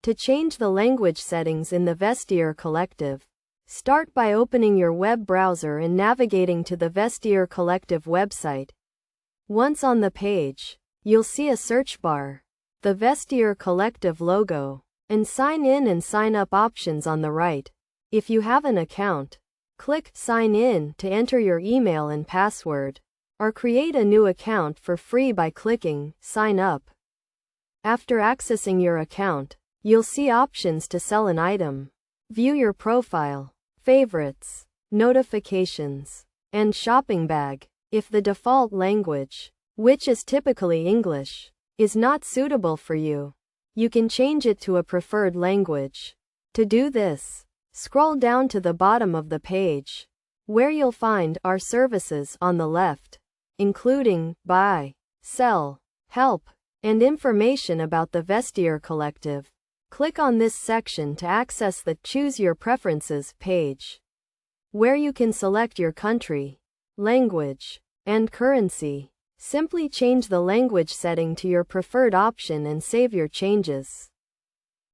To change the language settings in the Vestiaire Collective, start by opening your web browser and navigating to the Vestiaire Collective website. Once on the page, you'll see a search bar, the Vestiaire Collective logo, and sign in and sign up options on the right. If you have an account, click Sign In to enter your email and password, or create a new account for free by clicking Sign Up. After accessing your account, you'll see options to sell an item, view your profile, favorites, notifications, and shopping bag. If the default language, which is typically English, is not suitable for you, you can change it to a preferred language. To do this, scroll down to the bottom of the page, where you'll find Our Services on the left, including Buy, Sell, Help, and information about the Vestiaire Collective. Click on this section to access the Choose Your Preferences page, where you can select your country, language, and currency. Simply change the language setting to your preferred option and save your changes.